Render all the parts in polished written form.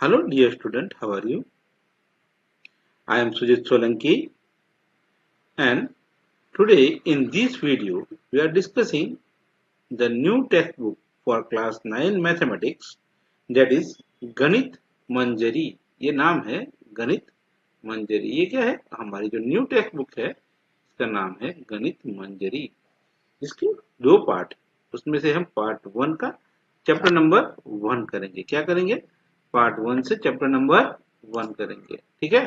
Hello dear student, how are you? I am Sujit Solanki and today in this video we are discussing the new textbook for class 9 mathematics, that is गणित मंजरी। ये नाम है गणित मंजरी। ये क्या है? हमारी जो न्यू टेक्स्ट बुक है इसका नाम है गणित मंजरी। इसके दो पार्ट, उसमें से हम पार्ट 1 का चैप्टर नंबर 1 करेंगे। क्या करेंगे? पार्ट 1 से चैप्टर नंबर 1 करेंगे। ठीक है,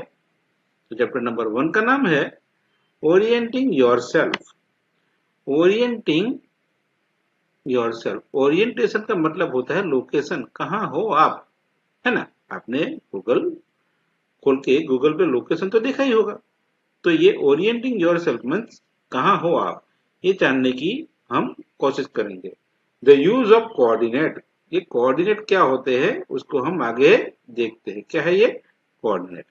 तो चैप्टर नंबर 1 का नाम है orienting yourself. Orienting yourself, orientation का मतलब होता है लोकेशन, कहाँ हो आप, है ना। आपने गूगल खोल के गूगल पे लोकेशन तो देखा ही होगा। तो ये ओरिएंटिंग योरसेल्फ मीन्स कहाँ हो आप, ये जानने की हम कोशिश करेंगे। द यूज ऑफ कोऑर्डिनेट, ये कोऑर्डिनेट क्या होते हैं उसको हम आगे देखते हैं। क्या है ये कोऑर्डिनेट?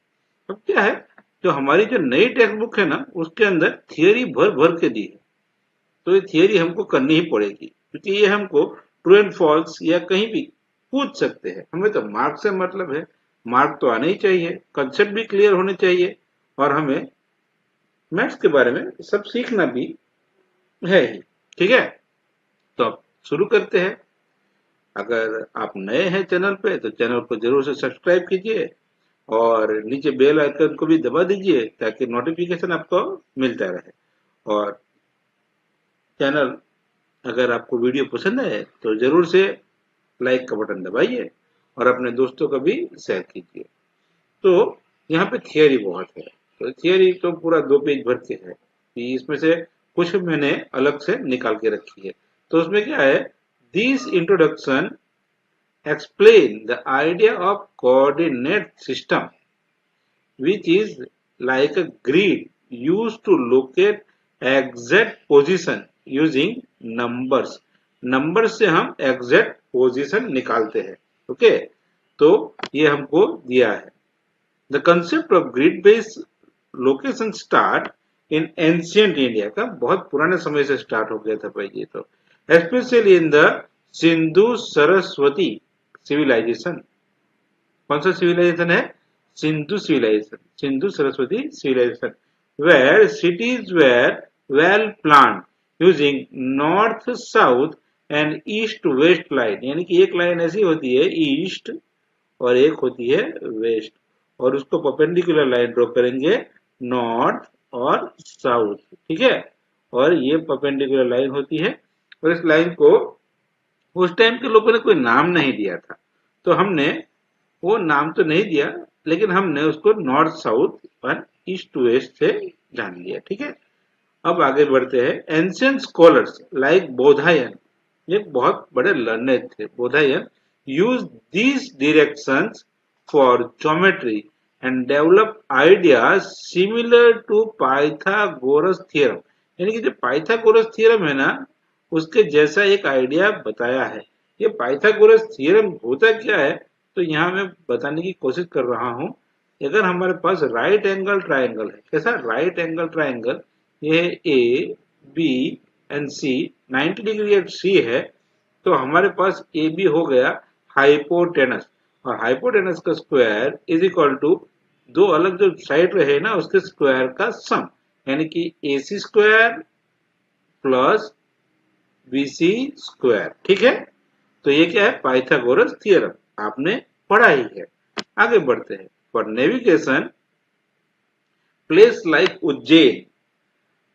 अब क्या है, जो हमारी जो नई टेक्स्ट बुक है ना उसके अंदर थियरी भर भर के दी है। तो ये थियरी हमको करनी ही पड़ेगी, क्योंकि ये हमको ट्रू एंड फॉल्स या कहीं भी पूछ सकते हैं। हमें तो मार्क से मतलब है, मार्क तो आने ही चाहिए, कंसेप्ट भी क्लियर होने चाहिए और हमें मैथ्स के बारे में सब सीखना भी है ही। ठीक है, तो अब शुरू करते हैं। अगर आप नए हैं चैनल पे तो चैनल को जरूर से सब्सक्राइब कीजिए और नीचे बेल आइकन को भी दबा दीजिए ताकि नोटिफिकेशन आपको मिलता रहे। और चैनल, अगर आपको वीडियो पसंद आए तो जरूर से लाइक का बटन दबाइए और अपने दोस्तों को भी शेयर कीजिए। तो यहाँ पे थियरी बहुत है, तो थियरी तो पूरा 2 पेज भर के है, इसमें से कुछ मैंने अलग से निकाल के रखी है। तो उसमें क्या है, this introduction explain the idea of coordinate system, which is like a grid used to locate exact position using numbers. Number से हम एग्जैक्ट पोजीशन निकालते हैं। ओके, तो ये हमको दिया है। The concept of grid based location start in ancient India, का बहुत पुराने समय से स्टार्ट हो गया था भाई ये तो, specially in the Sindhu Saraswati civilization. कौन सा सिविलाइजेशन है? Sindhu civilization, Sindhu Saraswati civilization, where cities were well plan using north south and east west line. यानी कि एक लाइन ऐसी होती है ईस्ट और एक होती है वेस्ट, और उसको परपेंडिकुलर लाइन ड्रॉ करेंगे नॉर्थ और साउथ। ठीक है, और ये परपेंडिकुलर लाइन होती है, और इस लाइन को उस टाइम के लोगों ने कोई नाम नहीं दिया था, तो हमने वो नाम तो नहीं दिया, लेकिन हमने उसको नॉर्थ साउथ और ईस्ट वेस्ट से जान लिया। ठीक है, अब आगे बढ़ते हैं। एंशियंट स्कॉलर्स लाइक बोधायन, ये बहुत बड़े लर्नेड थे, Baudhayana use these directions for geometry and develop ideas similar to Pythagoras theorem. यानी कि जो पाइथागोरस थ्योरम है ना उसके जैसा एक आइडिया बताया है। ये पाइथागोरस थ्योरम होता क्या है, तो यहाँ मैं बताने की कोशिश कर रहा हूँ। अगर हमारे पास राइट एंगल ट्राइंगल है, कैसा राइट एंगल ट्राइंगल, ये A B and C 90 degree at C है, तो हमारे पास ए बी हो गया हाइपोटेनस, और हाइपोटेनस का स्क्वायर इज इक्वल टू दो अलग जो साइड रहे ना उसके स्क्वायर का सम, यानी कि ए सी स्क्वायर प्लस बीसी स्क्वायर। ठीक है, तो ये क्या है? पाइथागोरस थ्योरम, आपने पढ़ा ही है। आगे बढ़ते हैं। For navigation place like Ujjain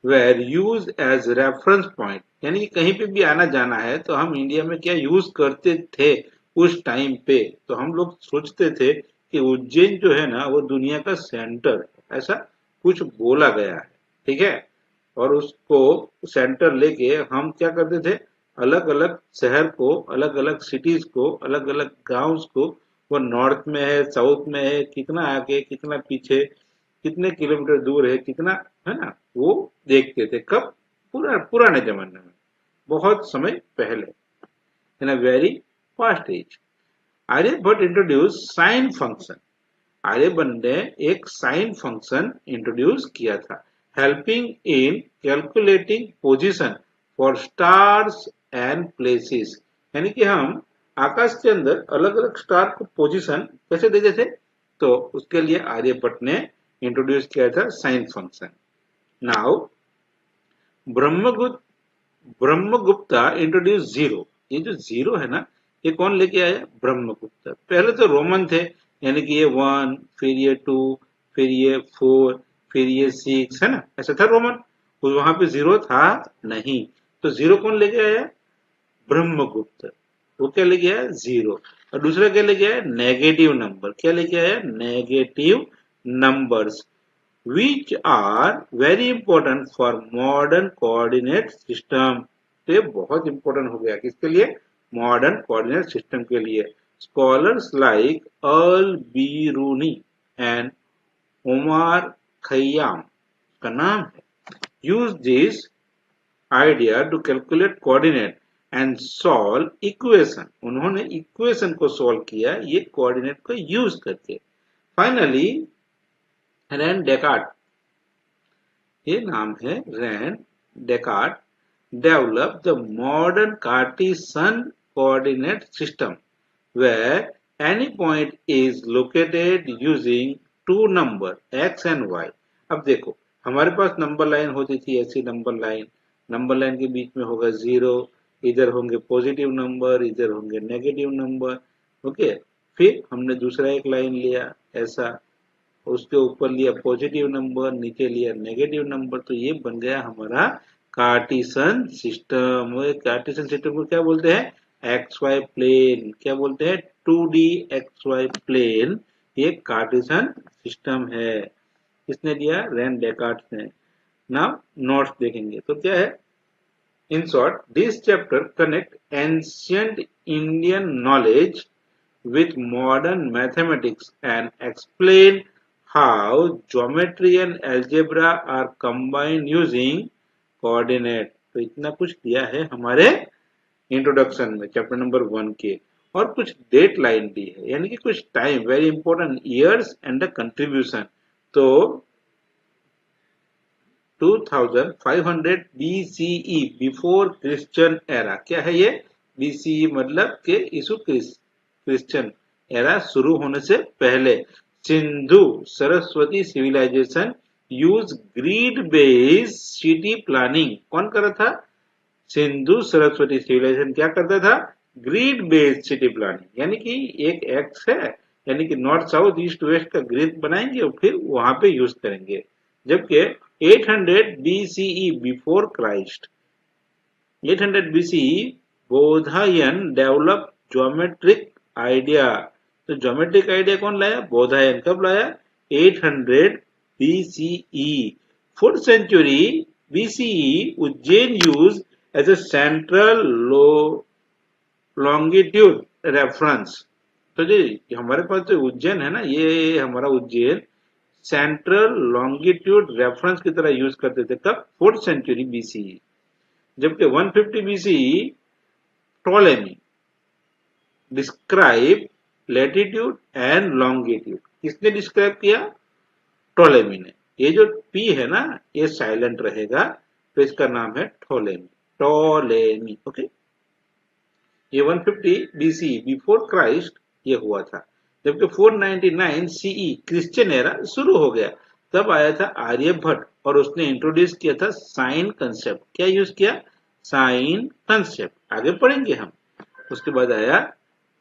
were use as reference point, यानी कि कहीं पे भी आना जाना है तो हम इंडिया में क्या यूज करते थे उस टाइम पे, तो हम लोग सोचते थे कि उज्जैन जो है ना वो दुनिया का सेंटर, ऐसा कुछ बोला गया है। ठीक है, और उसको सेंटर लेके हम क्या करते थे, अलग अलग शहर को, अलग अलग सिटीज को, अलग अलग गांव्स को, वो नॉर्थ में है, साउथ में है, कितना आगे कितना पीछे, कितने किलोमीटर दूर है, कितना, है ना, वो देखते थे। कब? पुराने जमाने में, बहुत समय पहले, in a very fast age. Aryabhata introduce sine function, Aryabhata ने एक साइन फंक्शन इंट्रोड्यूस किया था, helping in calculating position for stars and places. यानी कि हम आकाश के अंदर अलग अलग स्टार को पोजीशन कैसे देते थे, तो उसके लिए आर्यभट्ट ने इंट्रोड्यूस किया था sine function. Now Brahmagupta introduce zero. ये जो जीरो है ना, ये कौन लेके आया? ब्रह्मगुप्ता। पहले तो रोमन थे, यानी कि ये 1, फिर ये 2, फिर ये 4, फिर ये 6, है ना, ऐसा था रोमन। वहां पे जीरो था नहीं, तो जीरो कौन लेके आया? ब्रह्मगुप्त। वो क्या लेके आया? जीरो। और दूसरा क्या लेके आया? Negative number. क्या लेके आया? Negative numbers which are very important for modern coordinate system। तो ये बहुत इंपॉर्टेंट हो गया किसके लिए? मॉडर्न कोऑर्डिनेट सिस्टम के लिए। Scholars like Al Biruni and Omar Khayyam का नाम है, use this idea to calculate coordinate and solve equation. उन्होंने इक्वेशन को सॉल्व किया ये कोऑर्डिनेट को यूज करके। फाइनली रैन डेकार्ट, ये नाम है Rene Descartes, develop the modern Cartesian coordinate system where any point is located using two number x and y। अब देखो, हमारे पास नंबर लाइन होती थी, ऐसी नंबर लाइन के बीच में होगा जीरो, इधर होंगे पॉजिटिव नंबर, इधर होंगे नेगेटिव नंबर। ओके, फिर हमने दूसरा एक लाइन लिया ऐसा, उसके ऊपर लिया पॉजिटिव नंबर, नीचे लिया नेगेटिव नंबर, तो ये बन गया हमारा कार्टेशियन सिस्टम। कार्टेशियन सिस्टम को क्या बोलते हैं? X Y plane. क्या बोलते हैं? 2D X Y plane. ये कार्टेशियन सिस्टम है। किसने दिया? रैन डेकार्ट ने। नाउ नोट्स देखेंगे तो क्या है? In short, this chapter connect ancient Indian knowledge with modern mathematics and explain how geometry and algebra are combined using coordinate। तो इतना कुछ दिया है हमारे इंट्रोडक्शन में चैप्टर नंबर 1 के, और कुछ डेट लाइन दी है, यानी कि कुछ time, very important years and the contribution. तो 2500 BCE, बिफोर क्रिश्चियन एरा। क्या है ये? BCE मतलब के यीशु क्रिश्चियन एरा शुरू होने से पहले Sindhu Saraswati civilization use grid based city planning. कौन कर रहा था? सिंधु सरस्वती सिविलाइजेशन क्या करता था? ग्रिड बेस्ड सिटी प्लानिंग, यानी कि एक एक्स है, यानी कि नॉर्थ साउथ ईस्ट वेस्ट का ग्रिड बनाएंगे और फिर वहां पे यूज करेंगे। जबकि 800 BCE, before Christ, 800 BCE Baudhayana develop geometric idea. तो ज्योमेट्रिक आइडिया कौन लाया? बोधायन। कब लाया? 800 BCE। 4th century BCE Ujjain use as a central longitude reference. तो जी हमारे पास जो उज्जैन है ना, ये हमारा उज्जैन सेंट्रल लॉन्गिट्यूड रेफरेंस की तरह यूज करते थे। कब? 4th century BCE। जबकि 150 BCE Ptolemy describe latitude and longitude. किसने डिस्क्राइब किया? टोलेमी ने। ये जो P है ना, ये साइलेंट रहेगा, तो इसका नाम है टोलेमी। ओके, ये 150 BCE, बिफोर क्राइस्ट ये हुआ था। जबकि 499 CE क्रिश्चियन एरा शुरू हो गया, तब आया था आर्यभट्ट और उसने इंट्रोड्यूस किया था साइन कंसेप्ट। क्या यूज किया? Sine concept. आगे पढ़ेंगे हम। उसके बाद आया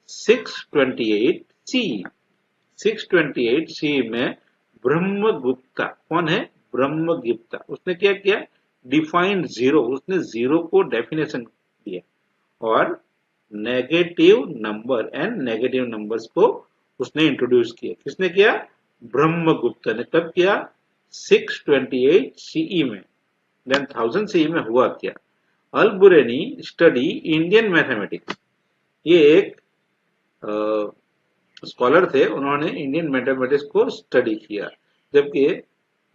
628 CE। 628 CE में ब्रह्मगुप्ता। कौन है? ब्रह्मगुप्ता। उसने क्या किया? Defined zero. उसने जीरो को डेफिनेशन दिया और negative number and negative numbers को उसने इंट्रोड्यूस किया। किसने किया? ब्रह्मगुप्त ने। कब किया? 628 CE में। देन 1000 CE में हुआ क्या? अलबुरेनी स्टडी इंडियन मैथमेटिक्स। ये एक स्कॉलर थे, उन्होंने इंडियन मैथमेटिक्स को स्टडी किया। जबकि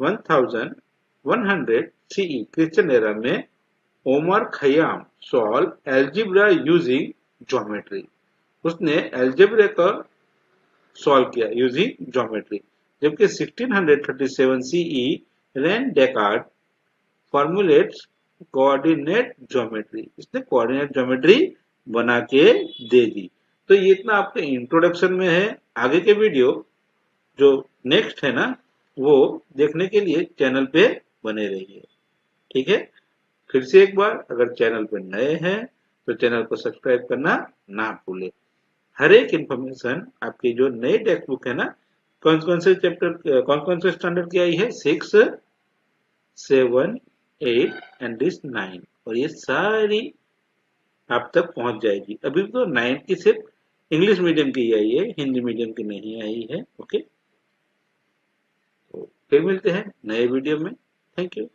1100 CE क्रिश्चियन एरा में Omar Khayyam solve algebra using geometry. उसने एल्जेब्रा का सॉल्व किया यूजिंग ज्योमेट्री। जबकि 1637 CE रैन डेकार्ट फॉर्मुलेट्स कोऑर्डिनेट ज्योमेट्री। इसने कोऑर्डिनेट ज्योमेट्री बना के दे दी। तो ये इतना आपके इंट्रोडक्शन में है। आगे के वीडियो जो नेक्स्ट है ना, वो देखने के लिए चैनल पे बने रहिए। ठीक है, फिर से एक बार, अगर चैनल पे नए हैं तो चैनल को सब्सक्राइब करना ना भूले। हर एक इंफॉर्मेशन आपकी जो नई टेक्स्ट बुक है ना, कौन से चैप्टर, कौन से स्टैंडर्ड की आई है, 6, 7, 8 एंड दिस 9, और ये सारी आप तक पहुंच जाएगी। अभी तो 9 की सिर्फ इंग्लिश मीडियम की आई है, हिंदी मीडियम की नहीं आई है। ओके, तो फिर मिलते हैं नए वीडियो में। Thank you.